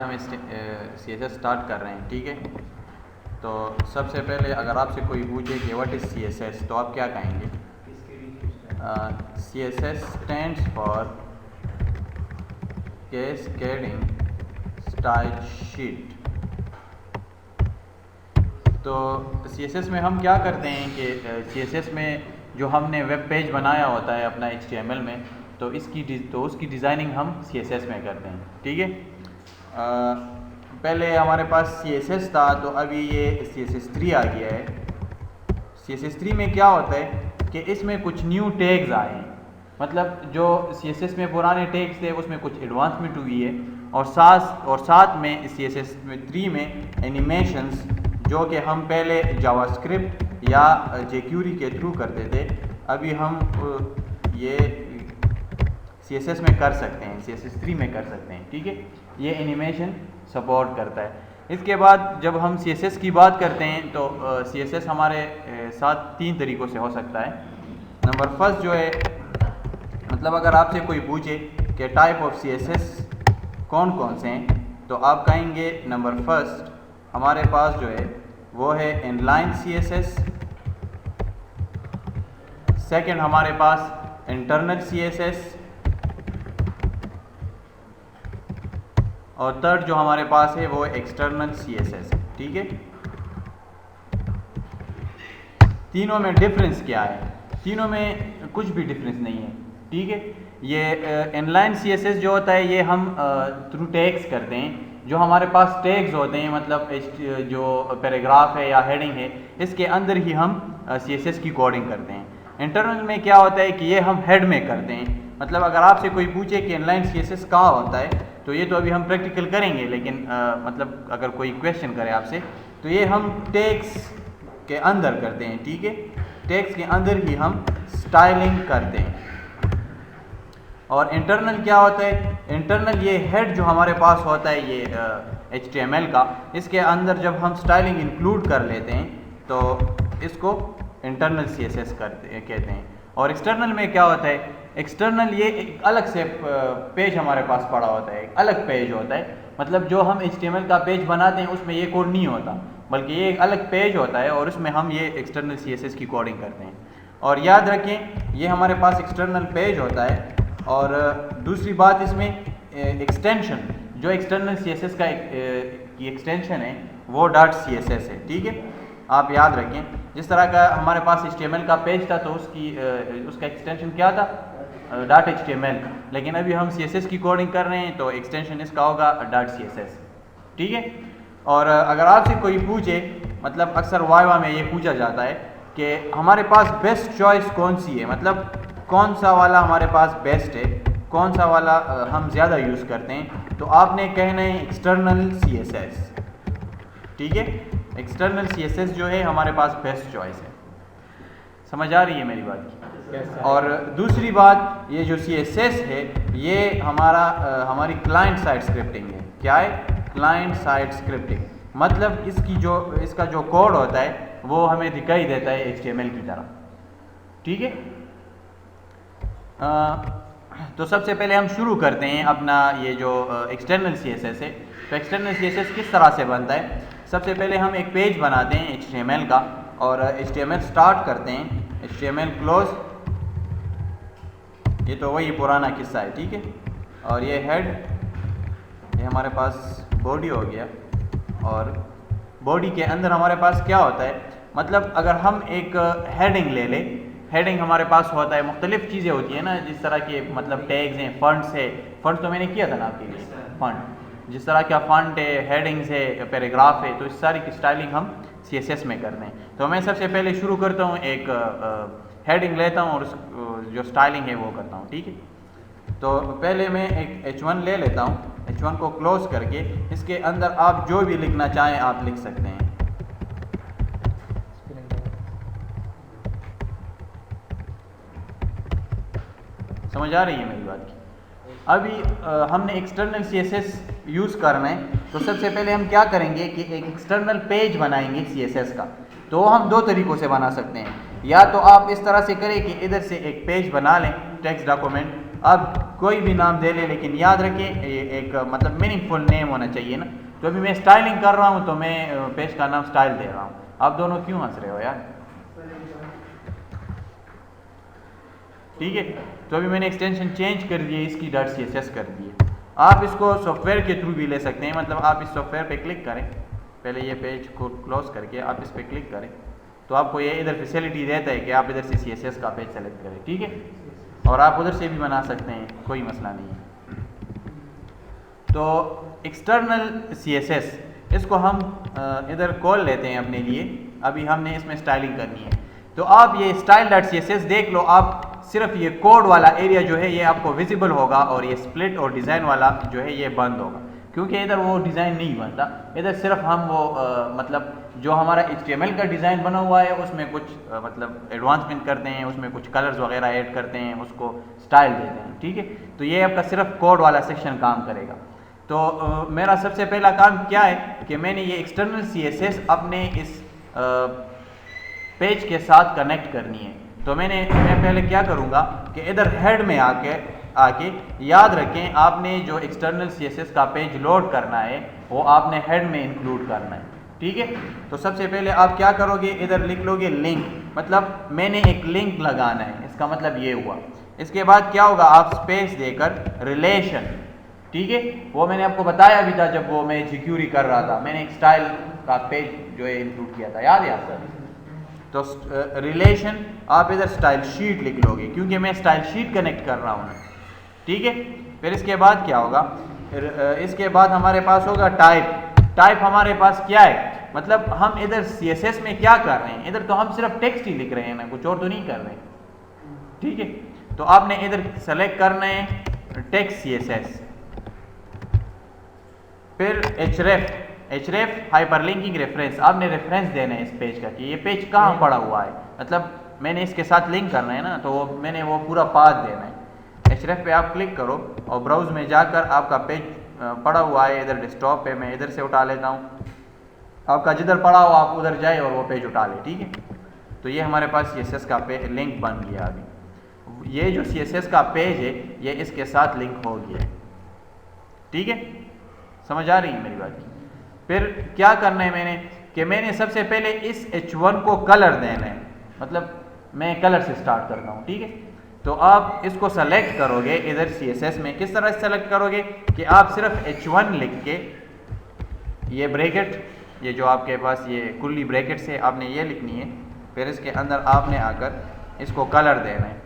हम CSS start कर रहे हैं, ठीक है। तो सबसे पहले अगर आपसे कोई पूछे कि व्हाट इज़ CSS तो आप क्या कहेंगे? CSS stands for cascading style sheet. तो CSS में हम क्या करते हैं कि CSS में जो हमने वेब पेज बनाया होता है अपना HTML में, तो उसकी डिज़ाइनिंग हम CSS में करते हैं, ठीक है। पहले हमारे पास CSS था, तो अभी ये CSS 3 आ गया है। CSS 3 में क्या होता है कि इसमें कुछ न्यू टैग्स आए हैं, मतलब जो CSS में पुराने टैग्स थे उसमें कुछ एडवांसमेंट हुई है, और साथ में CSS 3 में एनिमेशंस जो कि हम पहले जावास्क्रिप्ट या jQuery के थ्रू करते थे, अभी हम ये CSS में कर सकते हैं, CSS 3 में कर सकते हैं, ठीक है। ये एनिमेशन सपोर्ट करता है। इसके बाद जब हम CSS की बात करते हैं तो CSS हमारे साथ 3 तरीक़ों से हो सकता है। नंबर फर्स्ट जो है, मतलब अगर आपसे कोई पूछे कि टाइप ऑफ CSS कौन कौन से हैं, तो आप कहेंगे नंबर फर्स्ट हमारे पास जो है वो है इनलाइन CSS, सेकंड हमारे पास इंटरनल CSS, और थर्ड जो हमारे पास है वो एक्सटर्नल CSS है, ठीक है। तीनों में डिफरेंस क्या है? तीनों में कुछ भी डिफरेंस नहीं है, ठीक है। ये इनलाइन CSS जो होता है ये हम थ्रू टैग्स करते हैं। जो हमारे पास टैग्स होते हैं, मतलब जो पैराग्राफ है या हेडिंग है, इसके अंदर ही हम CSS की कोडिंग करते हैं। इंटरनल में क्या होता है कि ये हम हेड में करते हैं। मतलब अगर आपसे कोई पूछे कि इनलाइन CSS कहाँ होता है, तो ये तो अभी हम प्रैक्टिकल करेंगे, लेकिन मतलब अगर कोई क्वेश्चन करे आपसे, तो ये हम टैग्स के अंदर करते हैं, ठीक है। टैग्स के अंदर ही हम स्टाइलिंग करते हैं। और इंटरनल क्या होता है? इंटरनल ये हेड जो हमारे पास होता है ये HTML का, इसके अंदर जब हम स्टाइलिंग इंक्लूड कर लेते हैं तो इसको इंटरनल CSS कहते हैं। और एक्सटर्नल में क्या होता है? एक्सटर्नल ये एक अलग से पेज हमारे पास पड़ा होता है, एक अलग पेज होता है। मतलब जो हम HTML का पेज बनाते हैं उसमें ये कोड नहीं होता, बल्कि ये एक अलग पेज होता है और उसमें हम ये एक्सटर्नल CSS की कोडिंग करते हैं। और याद रखें ये हमारे पास एक्सटर्नल पेज होता है। और दूसरी बात इसमें एक्सटेंशन, जो एक्सटर्नल CSS का की एक्सटेंशन है वो .css है, ठीक है। आप याद रखें, जिस तरह का हमारे पास HTML का पेज था तो उसका एक्सटेंशन क्या था? .html। लेकिन अभी हम CSS की कोडिंग कर रहे हैं तो एक्सटेंशन इसका होगा .css, ठीक है। और अगर आपसे कोई पूछे, मतलब अक्सर वाइवा में ये पूछा जाता है कि हमारे पास बेस्ट चॉइस कौन सी है, मतलब कौन सा वाला हमारे पास बेस्ट है, कौन सा वाला हम ज़्यादा यूज़ करते हैं, तो आपने कहना है एक्सटर्नल CSS, ठीक है। एक्सटर्नल CSS जो है हमारे पास बेस्ट चॉइस है। समझ आ रही है मेरी बात की? और दूसरी बात, ये जो CSS है ये हमारी क्लाइंट साइड स्क्रिप्टिंग है। क्या है? Client side scripting. मतलब इसका जो कोड होता है वो हमें दिखाई देता है HTML की तरह, ठीक है। तो सबसे पहले हम शुरू करते हैं अपना ये जो एक्सटर्नल CSS है। तो एक्सटर्नल CSS किस तरह से बनता है? सबसे पहले हम एक पेज बनाते हैं HTML का, और HTML स्टार्ट करते हैं, HTML क्लोज, ये तो वही पुराना किस्सा है, ठीक है। और ये हेड, ये हमारे पास बॉडी हो गया, और बॉडी के अंदर हमारे पास क्या होता है? मतलब अगर हम एक हेडिंग ले लें, हेडिंग हमारे पास होता है, मुख्तलिफ चीज़ें होती हैं ना, जिस तरह के मतलब टैग्स हैं, फंड्स है, फंड्स तो मैंने किया था ना आपके लिए, फंड, जिस तरह का फंड है, हेडिंग्स है, पैराग्राफ है, तो इस सारी की स्टाइलिंग हम CSS में करते हैं। तो मैं सबसे पहले शुरू करता हूँ, एक हेडिंग लेता हूँ और उस जो स्टाइलिंग है वो करता हूँ, ठीक है। तो पहले मैं एक H1 ले लेता हूँ, H1 को क्लोज करके इसके अंदर आप जो भी लिखना चाहें आप लिख सकते हैं। समझ आ रही है मेरी बात की? अभी हमने एक्सटर्नल CSS यूज़ करना है, तो सबसे पहले हम क्या करेंगे कि एक एक्सटर्नल पेज बनाएंगे CSS का। तो हम 2 तरीक़ों से बना सकते हैं, या तो आप इस तरह से करें कि इधर से एक पेज बना लें, टेक्स्ट डॉक्यूमेंट, आप कोई भी नाम दे ले, लेकिन याद रखें एक मतलब मीनिंगफुल नेम होना चाहिए ना। तो अभी मैं स्टाइलिंग कर रहा हूँ तो मैं पेज का नाम स्टाइल दे रहा हूँ। आप दोनों क्यों हंस रहे हो यार? ठीक है, तो अभी मैंने एक्सटेंशन चेंज कर दिए, इसकी .css कर दिए। आप इसको सॉफ्टवेयर के थ्रू भी ले सकते हैं, मतलब आप इस सॉफ्टवेयर पे क्लिक करें, पहले ये पेज को क्लोज करके आप इस पे क्लिक करें तो आपको ये इधर फैसिलिटी देता है कि आप इधर से CSS का पेज सेलेक्ट करें, ठीक है, और आप उधर से भी बना सकते हैं, कोई मसला नहीं है। तो एक्सटर्नल CSS इसको हम इधर कॉल लेते हैं अपने लिए, अभी हमने इसमें स्टाइलिंग करनी है। तो आप ये style.css देख लो, आप सिर्फ ये कोड वाला एरिया जो है ये आपको विजिबल होगा और ये स्प्लिट और डिज़ाइन वाला जो है ये बंद होगा, क्योंकि इधर वो डिज़ाइन नहीं बनता। इधर सिर्फ हम वो मतलब जो हमारा HTML का डिज़ाइन बना हुआ है उसमें कुछ मतलब एडवांसमेंट करते हैं, उसमें कुछ कलर्स वगैरह ऐड करते हैं, उसको स्टाइल देते हैं, ठीक है। तो ये आपका सिर्फ कोड वाला सेक्शन काम करेगा। तो मेरा सबसे पहला काम क्या है कि मैंने ये एक्सटर्नल CSS अपने इस पेज के साथ कनेक्ट करनी है। तो मैं पहले क्या करूँगा कि इधर हेड में आके याद रखें आपने जो एक्सटर्नल CSS का पेज लोड करना है वो आपने हेड में इंक्लूड करना है, ठीक है। तो सबसे पहले आप क्या करोगे, इधर लिख लोगे लिंक, मतलब मैंने एक लिंक लगाना है, इसका मतलब ये हुआ। इसके बाद क्या होगा, आप स्पेस देकर रिलेशन, ठीक है, वो मैंने आपको बताया भी था जब वो मैं jQuery कर रहा था, मैंने एक स्टाइल का पेज जो है इंक्लूड किया था, याद है आपको। तो रिलेशन आप इधर स्टाइल शीट लिख लोगे, क्योंकि मैं स्टाइल शीट कनेक्ट कर रहा हूँ ना, ठीक है। फिर इसके बाद क्या होगा, इसके बाद हमारे पास होगा टाइप हमारे पास क्या है, मतलब हम इधर CSS में क्या कर रहे हैं, इधर तो हम सिर्फ टेक्स्ट ही लिख रहे हैं ना, कुछ और तो नहीं कर रहे, ठीक है। तो आपने इधर सेलेक्ट करना है टेक्स्ट CSS, फिर href हाइपरलिंकिंग रेफरेंस, आपने रेफरेंस देना है इस पेज का कि ये पेज कहाँ पड़ा हुआ है, मतलब मैंने इसके साथ लिंक करना है ना, तो मैंने वो पूरा पाथ देना है। href पे आप क्लिक करो और ब्राउज में जाकर आपका पेज पड़ा हुआ है इधर डेस्कटॉप पे, मैं इधर से उठा लेता हूँ, आपका जिधर पड़ा हो आप उधर जाए और वो पेज उठा ले, ठीक है। तो ये हमारे पास CSS का लिंक बन गया। अभी ये जो CSS का पेज है ये इसके साथ लिंक हो गया, ठीक है, समझ आ रही है मेरी बात। फिर क्या करना है कि मैंने सबसे पहले इस H1 को कलर देना है, मतलब मैं कलर से स्टार्ट करता हूँ, ठीक है। तो आप इसको सेलेक्ट करोगे इधर CSS में, किस तरह से सेलेक्ट करोगे कि आप सिर्फ H1 लिख के ये ब्रैकेट, ये जो आपके पास ये कुल्ली ब्रैकेट से आपने ये लिखनी है, फिर इसके अंदर आपने आकर इसको कलर देना है,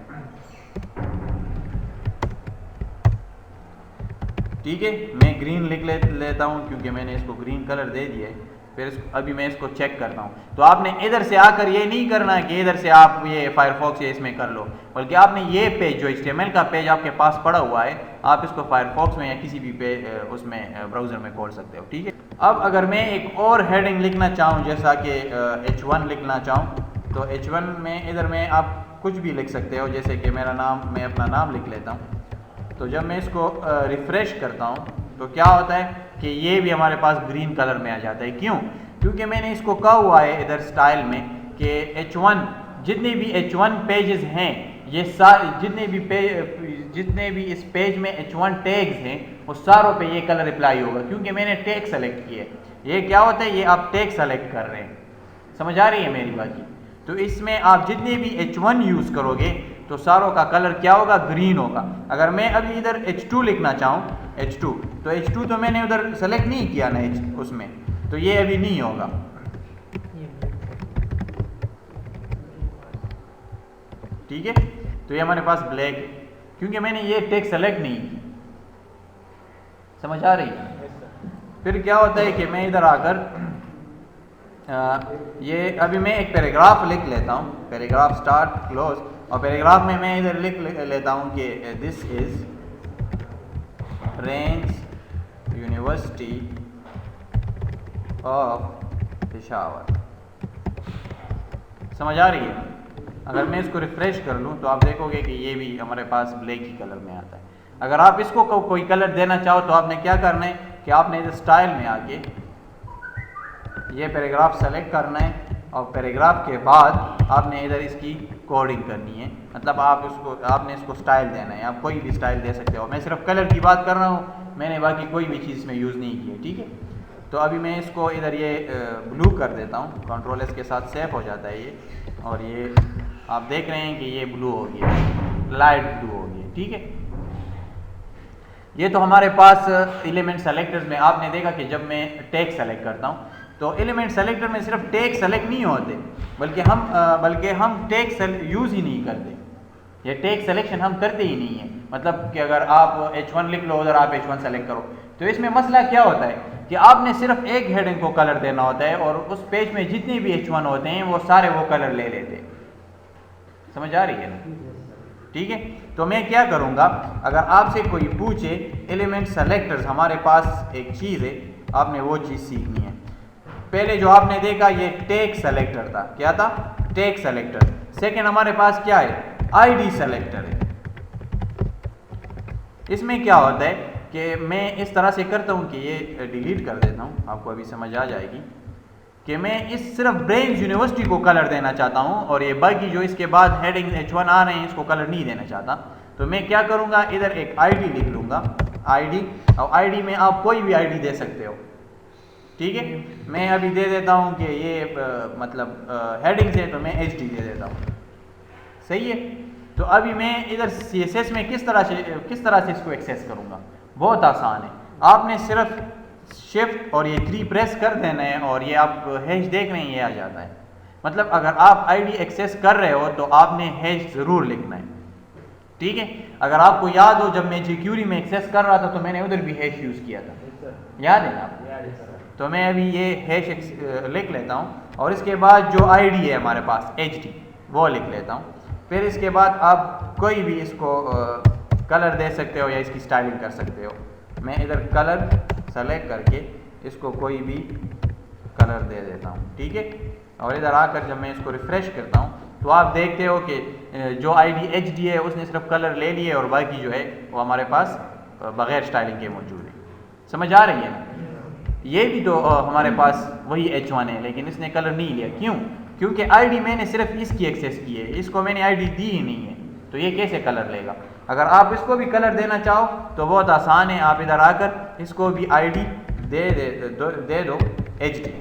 ठीक है। मैं ग्रीन लिख लेता हूँ क्योंकि मैंने इसको ग्रीन कलर दे दिया है। फिर अभी मैं इसको चेक करता हूँ। तो आपने इधर से आकर ये नहीं करना कि इधर से आप ये फायरफॉक्स या इसमें कर लो, बल्कि आपने ये पेज जो HTML का पेज आपके पास पड़ा हुआ है, आप इसको फायरफॉक्स में या किसी भी पेज उसमें ब्राउज़र में खोल सकते हो, ठीक है। अब अगर मैं एक और हेडिंग लिखना चाहूँ, जैसा कि H1 लिखना चाहूँ, तो H1 में इधर में आप कुछ भी लिख सकते हो, जैसे कि मेरा नाम, मैं अपना नाम लिख लेता हूँ। तो जब मैं इसको रिफ़्रेश करता हूँ तो क्या होता है कि ये भी हमारे पास ग्रीन कलर में आ जाता है। क्यों? क्योंकि मैंने इसको कहा हुआ है इधर स्टाइल में कि H1 जितने भी H1 पेजेस हैं, ये जितने भी इस पेज में H1 टैग्स हैं वो सारों पे ये कलर अप्लाई होगा, क्योंकि मैंने टैग सेलेक्ट किए। ये क्या होता है, ये आप टैग सेलेक्ट कर रहे हैं, समझ आ रही है मेरी बात की। तो इसमें आप जितने भी H1 यूज़ करोगे तो सारों का कलर क्या होगा, ग्रीन होगा। अगर मैं अभी इधर H2 लिखना चाहूँ, H2, तो H2 तो मैंने उधर सेलेक्ट नहीं किया ना उसमें, तो ये अभी नहीं होगा, ठीक है। तो ये हमारे पास ब्लैक है क्योंकि मैंने ये टेक्स्ट सेलेक्ट नहीं की, समझ आ रही है। फिर क्या होता है कि मैं इधर आकर ये अभी मैं एक पैराग्राफ लिख लेता हूँ, पैराग्राफ स्टार्ट क्लोज, और पैराग्राफ में मैं इधर लिख लेता हूँ कि this is range university of Peshawar, समझ आ रही है। अगर मैं इसको रिफ्रेश कर लूँ तो आप देखोगे कि ये भी हमारे पास ब्लैक ही कलर में आता है। अगर आप इसको कोई कलर देना चाहो तो आपने क्या करना है कि आपने इधर स्टाइल में आके ये पैराग्राफ सेलेक्ट करना है और पैराग्राफ के बाद आपने इधर इसकी कोडिंग करनी है, मतलब आपने इसको स्टाइल देना है। आप कोई भी स्टाइल दे सकते हो, मैं सिर्फ कलर की बात कर रहा हूँ, मैंने बाकी कोई भी चीज़ में यूज़ नहीं की है, ठीक है। तो अभी मैं इसको इधर ये ब्लू कर देता हूँ, कंट्रोल एस के साथ सेव हो जाता है ये, और ये आप देख रहे हैं कि ये ब्लू हो गया, लाइट ब्लू हो गया, ठीक है। ये तो हमारे पास एलिमेंट सेलेक्टर्स में आपने देखा कि जब मैं टैग सेलेक्ट करता हूँ तो एलिमेंट सेलेक्टर में सिर्फ टैग सेलेक्ट नहीं होते, बल्कि हम टैग यूज़ ही नहीं करते, ये टैग सेलेक्शन हम करते ही नहीं है। मतलब कि अगर आप H1 लिख लो, उधर आप H1 सेलेक्ट करो, तो इसमें मसला क्या होता है कि आपने सिर्फ एक हेडिंग को कलर देना होता है और उस पेज में जितने भी H1 होते हैं वो सारे वो कलर ले लेते हैं। समझ आ रही है ना? ठीक है। तो मैं क्या करूँगा, अगर आपसे कोई पूछे एलिमेंट सेलेक्टर्स, हमारे पास एक चीज़ है, आपने वो चीज़ सीखनी है। पहले जो आपने देखा ये टैग सेलेक्टर था, क्या था? Tag selector. सेकंड हमारे पास क्या है? आईडी सेलेक्टर है। इसमें क्या होता है कि मैं इस तरह से करता हूँ कि ये डिलीट कर देता हूँ, आपको अभी समझ आ जाएगी कि मैं इस सिर्फ ब्रेन्स यूनिवर्सिटी को कलर देना चाहता हूँ और ये बाकी जो इसके बाद हेडिंग H1 आ रहे हैं इसको कलर नहीं देना चाहता। तो मैं क्या करूँगा, इधर एक आईडी लिख लूँगा, आईडी, और आईडी में आप कोई भी आईडी दे सकते हो, ठीक है। मैं अभी दे देता हूँ कि ये मतलब हेडिंग से, तो मैं HD दे देता हूँ, सही है। तो अभी मैं इधर CSS में किस तरह से इसको एक्सेस करूँगा, बहुत आसान है। आपने सिर्फ शिफ्ट और ये 3 प्रेस कर देना है और ये आप हैश देख रहे हैं, ये आ जाता है। मतलब अगर आप आईडी एक्सेस कर रहे हो तो आपने हैश ज़रूर लिखना है, ठीक है। अगर आपको याद हो, जब मैं jQuery में एक्सेस कर रहा था तो मैंने उधर भी हैश यूज़ किया था, याद है आपको? तो मैं अभी ये हैश लिख लेता हूँ और इसके बाद जो आईडी है हमारे पास HD, वो लिख लेता हूँ। फिर इसके बाद आप कोई भी इसको कलर दे सकते हो या इसकी स्टाइलिंग कर सकते हो। मैं इधर कलर सेलेक्ट करके इसको कोई भी कलर दे देता हूँ, ठीक है। और इधर आकर जब मैं इसको रिफ़्रेश करता हूँ तो आप देखते हो कि जो आईडी HD है उसने सिर्फ कलर ले लिए और बाकी जो है वो हमारे पास बग़ैर स्टाइलिंग के मौजूद है। समझ आ रही है ना? ये भी तो हमारे पास वही H1 है, लेकिन इसने कलर नहीं लिया। क्यों? क्योंकि आईडी मैंने सिर्फ इसकी एक्सेस की है, इसको मैंने आईडी दी ही नहीं है, तो ये कैसे कलर लेगा। अगर आप इसको भी कलर देना चाहो तो बहुत आसान है, आप इधर आकर इसको भी आईडी दे दो HD,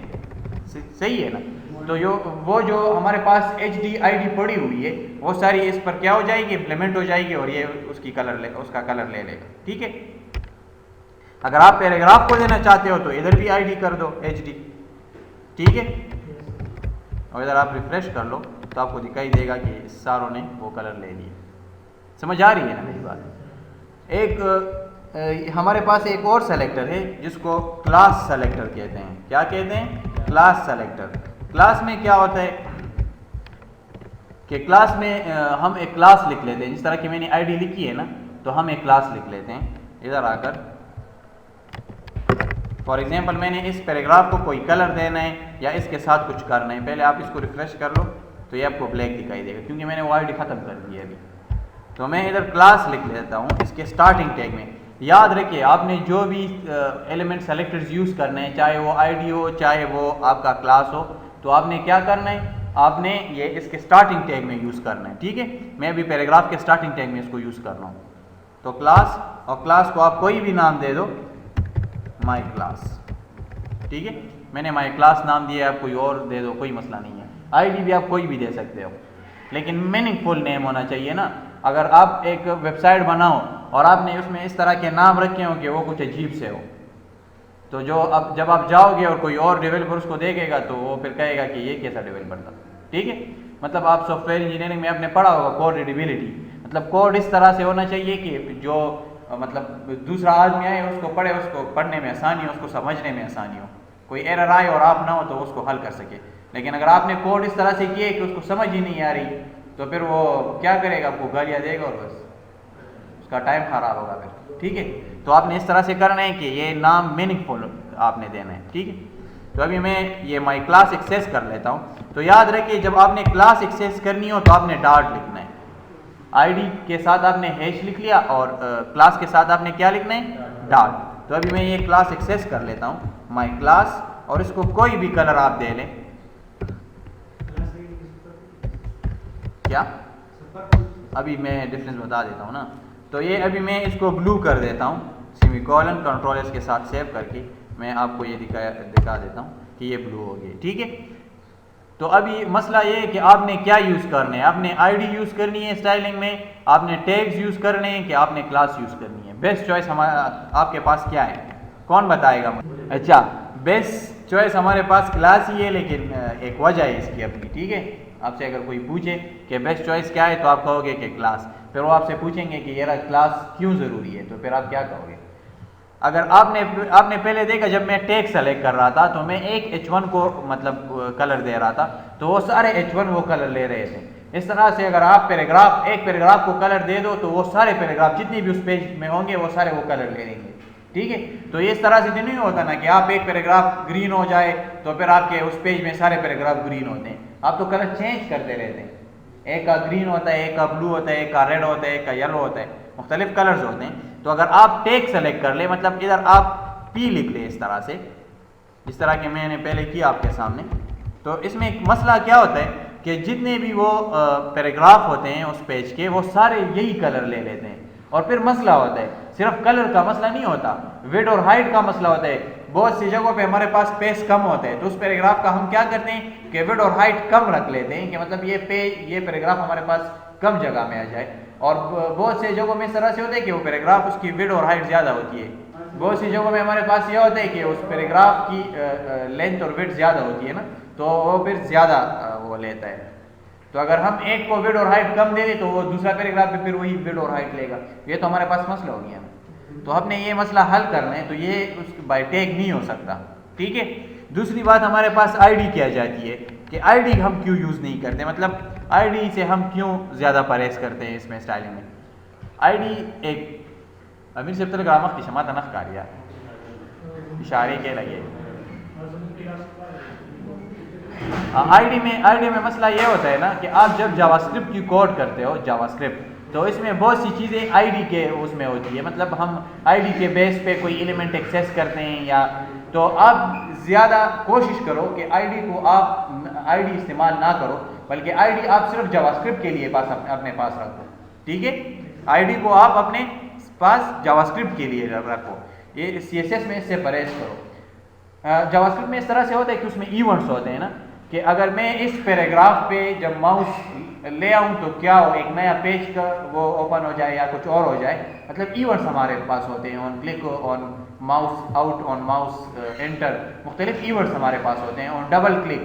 सही है ना। तो वो जो हमारे पास HD आईडी पड़ी हुई है वो सारी इस पर क्या हो जाएगी, इम्प्लीमेंट हो जाएगी और ये उसका कलर ले लेगा, ठीक है। अगर आप पैराग्राफ को देना चाहते हो तो इधर भी आईडी कर दो HD, ठीक है। और इधर आप रिफ्रेश कर लो तो आपको दिखाई देगा कि सारों ने वो कलर ले लिए। समझ आ रही है ना मेरी बात? एक हमारे पास एक और सेलेक्टर है जिसको क्लास सेलेक्टर कहते हैं। क्या कहते हैं? Class selector. क्लास में क्या होता है कि क्लास में हम एक क्लास लिख लेते हैं, जिस तरह की मैंने आईडी लिखी है ना, तो हम एक क्लास लिख लेते हैं। इधर आकर फॉर एग्जांपल मैंने इस पैराग्राफ को कोई कलर देना है या इसके साथ कुछ करना है। पहले आप इसको रिफ्रेश कर लो तो ये आपको ब्लैक दिखाई देगा क्योंकि मैंने वो आईडी ख़त्म कर दी है अभी। तो मैं इधर क्लास लिख लेता हूँ इसके स्टार्टिंग टैग में। याद रखिए, आपने जो भी एलिमेंट सेलेक्टर्स यूज़ करने हैं, चाहे वो आईडी हो चाहे वो आपका क्लास हो, तो आपने क्या करना है, आपने ये इसके स्टार्टिंग टैग में यूज़ करना है, ठीक है। मैं अभी पैराग्राफ के स्टार्टिंग टैग में इसको यूज़ कर रहा हूँ। तो क्लास, और क्लास को आप कोई भी नाम दे दो, माई क्लास, ठीक है। मैंने माई क्लास नाम दिया, आप कोई और दे दो, कोई मसला नहीं है। आईडी भी आप कोई भी दे सकते हो, लेकिन मीनिंगफुल नेम होना चाहिए ना। अगर आप एक वेबसाइट बनाओ और आपने उसमें इस तरह के नाम रखे हो कि वो कुछ अजीब से हो, तो जब आप जाओगे और कोई और डेवलपर उसको देखेगा तो वो फिर कहेगा कि ये कैसा डेवलपर था, ठीक है। मतलब आप सॉफ्टवेयर इंजीनियरिंग में आपने पढ़ा होगा कोड रीडेबिलिटी, मतलब कोड इस तरह से होना चाहिए कि जो मतलब दूसरा आदमी आए उसको पढ़े, उसको पढ़ने में आसानी हो, उसको समझने में आसानी हो, कोई एरर आए और आप ना हो तो उसको हल कर सके। लेकिन अगर आपने कोड इस तरह से किए कि उसको समझ ही नहीं आ रही, तो फिर वो क्या करेगा, आपको गालियाँ देगा और बस उसका टाइम खराब होगा फिर, ठीक है। तो आपने इस तरह से करना है कि ये नाम मीनिंगफुल आपने देना है, ठीक है। तो अभी मैं ये माई क्लास एक्सेस कर लेता हूँ। तो याद रखिए, जब आपने क्लास एक्सेस करनी हो तो आपने डॉट लिखना है। आईडी के साथ आपने हैश लिख लिया और क्लास के साथ आपने क्या लिखना है, डॉट। तो अभी मैं ये क्लास एक्सेस कर लेता हूँ, माई क्लास, और इसको कोई भी कलर आप दे लें, क्या, अभी मैं डिफरेंस बता देता हूँ ना। तो ये अभी मैं इसको ब्लू कर देता हूँ, सेमीकोलन कंट्रोल एस के साथ सेव करके मैं आपको ये दिखा देता हूँ कि ये ब्लू हो गई, ठीक है। तो अभी मसला ये है कि आपने क्या यूज़ करना है, आपने आईडी यूज़ करनी है स्टाइलिंग में, आपने टैग्स यूज़ करने हैं कि आपने क्लास यूज़ करनी है। बेस्ट चॉइस हमारा आपके पास क्या है, कौन बताएगा मुझे? अच्छा, बेस्ट चॉइस हमारे पास क्लास ही है, लेकिन एक वजह है इसकी अपनी, ठीक है। आपसे अगर कोई पूछे कि बेस्ट चॉइस क्या है तो आप कहोगे कि क्लास, फिर वो आपसे पूछेंगे कि यार क्लास क्यों ज़रूरी है, तो फिर आप क्या कहोगे? अगर आपने पहले देखा, जब मैं टैग सेलेक्ट कर रहा था तो मैं एक H1 को मतलब कलर दे रहा था, तो वो सारे H1 वो कलर ले रहे थे। इस तरह से अगर आप एक पैराग्राफ को कलर दे दो तो वो सारे पैराग्राफ जितने भी उस पेज में होंगे वो सारे वो कलर ले लेंगे, ठीक है। तो ये इस तरह से तो नहीं होता ना कि आप एक पैराग्राफ ग्रीन हो जाए तो फिर आपके उस पेज में सारे पैराग्राफ ग्रीन होते हैं, आप तो कलर चेंज करते रहते हैं। एक का ग्रीन होता है, एक का ब्लू होता है, एक का रेड होता है, एक का येलो होता है, मुख्तलिफ कलर्स होते हैं। तो अगर आप टैग सेलेक्ट कर ले, मतलब इधर आप P लिख ले इस तरह से, जिस तरह के मैंने पहले किया आपके सामने, तो इसमें एक मसला क्या होता है कि जितने भी वो पैराग्राफ होते हैं उस पेज के वो सारे यही कलर ले लेते हैं। और फिर मसला होता है, सिर्फ कलर का मसला नहीं होता, विड्थ और हाइट का मसला होता है। बहुत सी जगहों पे हमारे पास स्पेस कम होता है, तो उस पैराग्राफ का हम क्या करते हैं कि विड्थ और हाइट कम रख लेते हैं कि मतलब ये पैराग्राफ हमारे पास कम जगह में आ जाए। और बहुत से जगहों में इस तरह से होता है कि वो पैराग्राफ उसकी विड्थ और हाइट ज़्यादा होती है। बहुत सी जगहों में हमारे पास ये होता है कि उस पैराग्राफ की लेंथ और विड्थ ज़्यादा होती है ना, तो वो फिर ज़्यादा वो लेता है। तो अगर हम एक को विड्थ और हाइट कम दे दें तो वो दूसरा पैराग्राफ भी फिर वही विड्थ और हाइट लेगा। ये तो हमारे पास मसला हो गया। तो हमने ये मसला हल करना है, तो ये उस बाय टैग नहीं हो सकता, ठीक है। दूसरी बात हमारे पास आईडी क्या जाती है कि आईडी हम क्यों यूज़ नहीं करते, मतलब आईडी से हम क्यों ज़्यादा परहेज करते हैं इसमें स्टाइलिंग में। आईडी एक अमीर से ग्रामक की क्षमा तनख कारिया इशारे के लगे। आईडी में मसला ये होता है ना कि आप जब जावास्क्रिप्ट की कोड करते हो जावास्क्रिप्ट, तो इसमें बहुत सी चीज़ें आईडी के उसमें होती है, मतलब हम आईडी के बेस पे कोई एलिमेंट एक्सेस करते हैं या, तो आप ज़्यादा कोशिश करो कि आईडी को आप आईडी इस्तेमाल ना करो, बल्कि आईडी आप सिर्फ जावास्क्रिप्ट के लिए अपने पास रखो, ठीक है। आईडी को आप अपने पास जावास्क्रिप्ट के लिए रखो, ये CSS में इससे परहेज करो। जावास्क्रिप्ट में इस तरह से होता है कि उसमें इवेंट्स होते हैं ना, कि अगर मैं इस पैराग्राफ पे जब माउस ले आऊँ तो क्या हो, एक नया पेज का वो ओपन हो जाए या कुछ और हो जाए, मतलब इवेंट्स हमारे पास होते हैं। On click, on mouse out, on mouse enter, मुख्तलिफ इवेंट्स हमारे पास होते हैं। ऑन डबल क्लिक,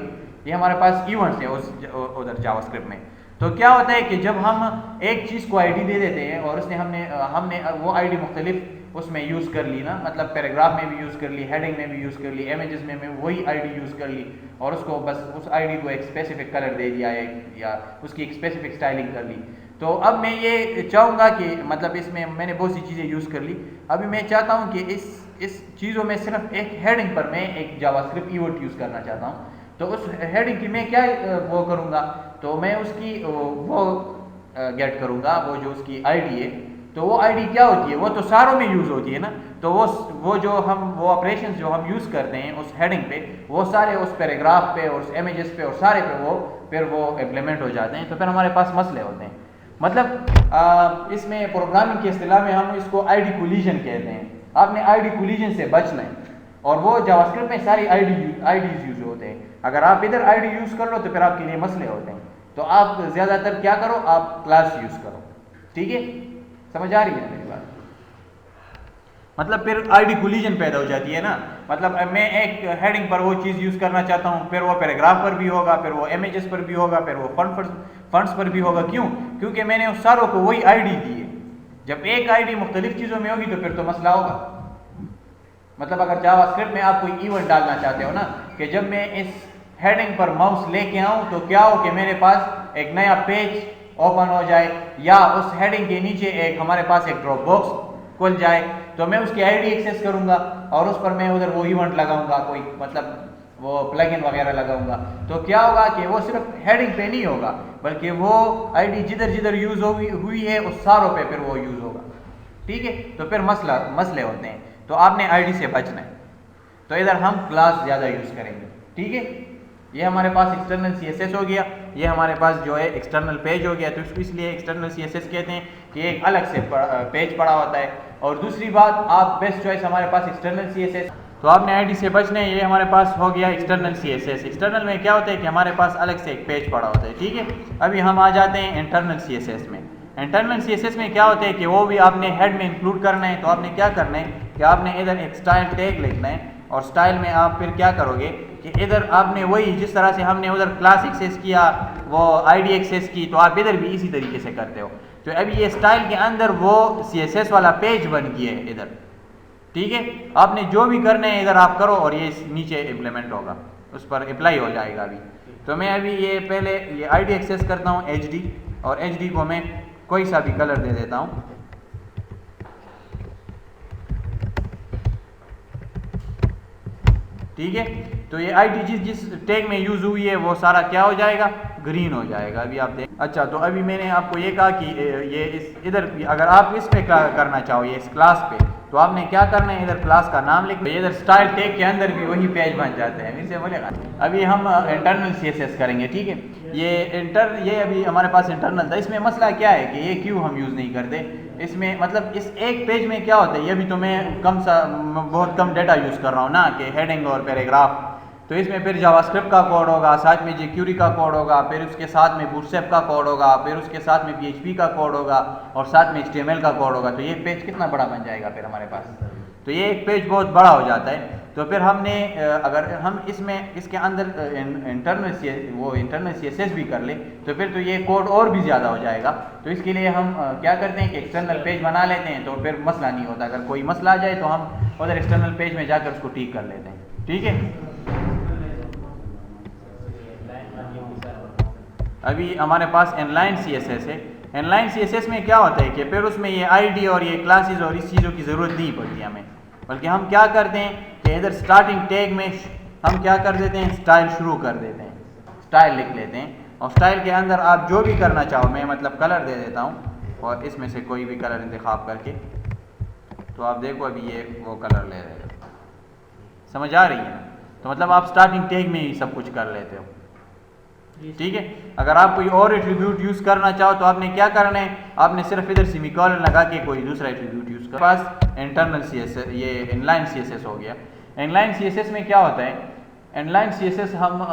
ये हमारे पास इवेंट्स है उधर जावास्क्रिप्ट में। तो क्या होता है कि जब हम एक चीज़ को आईडी दे देते हैं और उसने हमने वो आईडी मुख्तलिफ उसमें यूज़ कर ली ना, मतलब पैराग्राफ में भी यूज़ कर ली, हेडिंग में भी यूज़ कर ली, इमेजेस में वही आईडी यूज़ कर ली, और उसको बस उस आईडी को एक स्पेसिफिक कलर दे दिया या उसकी एक स्पेसिफिक स्टाइलिंग कर ली। तो अब मैं ये चाहूँगा कि मतलब इसमें मैंने बहुत सी चीज़ें यूज़ कर ली, अभी मैं चाहता हूँ कि इस चीज़ों में सिर्फ एक हेडिंग पर मैं एक जावास्क्रिप्ट इवेंट यूज़ करना चाहता हूँ। तो उस हेडिंग की मैं क्या वो करूँगा, तो मैं उसकी वो गेट करूँगा, वो जो उसकी आईडी है, तो वो आईडी क्या होती है, वो तो सारों में यूज़ होती है ना। तो वो जो हम ऑपरेशंस जो हम यूज़ करते हैं उस हेडिंग पे, वो सारे उस पैराग्राफ पे और उस इमेजेस पे और सारे पे फिर वो इम्प्लीमेंट हो जाते हैं। तो फिर हमारे पास मसले होते हैं, मतलब इसमें प्रोग्रामिंग की इस्तिलाह में हम इसको आईडी कोलिजन कहते हैं। आपने आईडी कोलिजन से बचना है, और वो जावास्क्रिप्ट में सारी आईडीज यूज होते हैं। अगर आप इधर आईडी यूज़ कर लो तो फिर आपके लिए मसले होते हैं। तो आप ज़्यादातर क्या करो, आप क्लास यूज़ करो, ठीक है। समझ आ रही है मेरी बात? मतलब फिर आईडी कोलिजन पैदा हो जाती है ना, मतलब मैं एक हेडिंग पर वो चीज़ यूज़ करना चाहता हूँ, फिर वो पैराग्राफ पर भी होगा, फिर वो इमेजेस पर भी होगा, फिर वो फंड्स पर भी होगा। क्यों? क्योंकि मैंने उस सारों को वही आईडी दी है। जब एक आईडी मुख्तलिफ चीज़ों में होगी तो फिर तो मसला होगा। मतलब अगर जावास्क्रिप्ट में आप कोई इवेंट डालना चाहते हो ना, कि जब मैं इस हेडिंग पर माउस लेके आऊँ तो क्या हो कि मेरे पास एक नया पेज ओपन हो जाए, या उस हेडिंग के नीचे एक हमारे पास एक ड्रॉप बॉक्स खुल जाए, तो मैं उसकी आईडी एक्सेस करूंगा और उस पर मैं उधर वो इवेंट लगाऊंगा, कोई मतलब वो प्लगइन वगैरह लगाऊंगा। तो क्या होगा कि वो सिर्फ हेडिंग पे नहीं होगा, बल्कि वो आईडी जिधर जिधर यूज़ हुई है उस सारों पे फिर वो यूज़ होगा, ठीक है। तो फिर मसले होते हैं, तो आपने आईडी से बचना है। तो इधर हम क्लास ज़्यादा यूज़ करेंगे, ठीक है। ये हमारे पास एक्सटर्नल CSS हो गया, ये हमारे पास जो है एक्सटर्नल पेज हो गया। तो इसको इसलिए एक्सटर्नल CSS कहते हैं कि एक अलग से पेज पड़ा होता है। और दूसरी बात, आप बेस्ट चॉइस हमारे पास एक्सटर्नल CSS, तो आपने आईडी से बचना है। ये हमारे पास हो गया एक्सटर्नल CSS। एक्सटर्नल में क्या होता है कि हमारे पास अलग से एक पेज पड़ा होता है, ठीक है। अभी हम आ जाते हैं इंटरनल CSS में। इंटरनल CSS में क्या होता है कि वो भी आपने हेड में इंक्लूड करना है। तो आपने क्या करना है कि आपने इधर एक स्टाइल टैग लिखना है, और स्टाइल में आप फिर क्या करोगे कि इधर आपने वही जिस तरह से हमने उधर क्लास एक्सेस किया, वो आईडी एक्सेस की, तो आप इधर भी इसी तरीके से करते हो। तो अभी ये स्टाइल के अंदर वो CSS वाला पेज बन गया है इधर, ठीक है। आपने जो भी करना है इधर आप करो, और ये नीचे इम्प्लीमेंट होगा, उस पर अप्लाई हो जाएगा। अभी तो मैं अभी ये पहले ये आईडी एक्सेस करता हूँ HD, और HD को मैं कोई सा भी कलर दे देता हूँ, ठीक है। तो ये आईडी जिस टैग में यूज हुई है वो सारा क्या हो जाएगा, ग्रीन हो जाएगा। अभी आप देख, अच्छा, तो अभी मैंने आपको ये कहा कि ये इस इधर अगर आप इस पे करना चाहो, ये इस क्लास पे, तो आपने क्या करना है, इधर क्लास का नाम लिख, इधर स्टाइल टैग के अंदर भी वही पेज बन जाते हैं। फिर से बोलेगा। अभी हम इंटरनल CSS करेंगे, ठीक है। ये अभी हमारे पास इंटरनल था। इसमें मसला क्या है कि ये क्यों हम यूज़ नहीं करते इसमें, मतलब इस एक पेज में क्या होता है, ये भी तो मैं बहुत कम डेटा यूज़ कर रहा हूँ ना, कि हेडिंग और पैराग्राफ। तो इसमें फिर जावास्क्रिप्ट का कोड होगा, साथ में jQuery का कोड होगा, फिर उसके साथ में बूटस्ट्रैप का कोड होगा, फिर उसके साथ में PHP का कोड होगा, और साथ में HTML का कोड होगा। तो ये पेज कितना बड़ा बन जाएगा फिर हमारे पास, तो ये एक पेज बहुत बड़ा हो जाता है। तो फिर हमने अगर हम इसके अंदर इंटरनल CSS भी कर ले, तो फिर तो ये कोड और भी ज़्यादा हो जाएगा। तो इसके लिए हम क्या करते हैं कि एक्सटर्नल पेज बना लेते हैं, तो फिर मसला नहीं होता। अगर कोई मसला आ जाए तो हम उधर एक्सटर्नल पेज में जाकर उसको ठीक कर लेते हैं, ठीक है। अभी हमारे पास इनलाइन CSS है। इनलाइन CSS में क्या होता है कि फिर उसमें ये आईडी और ये क्लासेस और इस चीज़ों की ज़रूरत नहीं पड़ती हमें, बल्कि हम क्या करते हैं कि इधर स्टार्टिंग टैग में हम क्या कर देते हैं, स्टाइल शुरू कर देते हैं, स्टाइल लिख लेते हैं। और स्टाइल के अंदर आप जो भी करना चाहो, मैं मतलब कलर दे देता हूँ, और इसमें से कोई भी कलर इंतखाब करके, तो आप देखो अभी ये वो कलर ले रहे हो, समझ आ रही है। तो मतलब आप स्टार्टिंग टैग में ही सब कुछ कर लेते हो, ठीक है। अगर आप कोई और एट्रीब्यूट यूज़ करना चाहो तो आपने क्या करना है, आपने सिर्फ इधर सेमीकोलन लगा के कोई दूसरा एट्रीब्यूट यूज़ कर। पास इंटरनल CSS, ये इनलाइन CSS हो गया। इनलाइन CSS में क्या होता है, इनलाइन CSS हम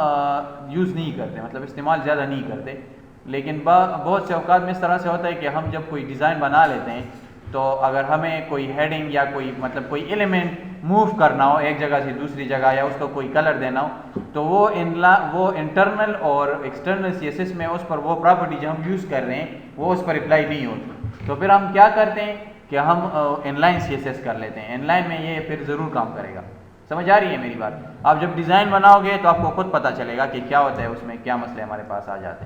यूज़ नहीं करते, मतलब इस्तेमाल ज़्यादा नहीं करते। लेकिन बहुत से औकात में इस तरह से होता है कि हम जब कोई डिज़ाइन बना लेते हैं, तो अगर हमें कोई हेडिंग या कोई मतलब कोई एलिमेंट मूव करना हो एक जगह से दूसरी जगह, या उसको कोई कलर देना हो, तो वो इंटरनल और एक्सटर्नल CSS में उस पर वो प्रॉपर्टी जो हम यूज़ कर रहे हैं वो उस पर अप्लाई नहीं होती। तो फिर हम क्या करते हैं कि हम इनलाइन CSS कर लेते हैं। इनलाइन में ये फिर ज़रूर काम करेगा। समझ आ रही है मेरी बात। आप जब डिज़ाइन बनाओगे तो आपको खुद पता चलेगा कि क्या होता है, उसमें क्या मसले हमारे पास आ जाते हैं।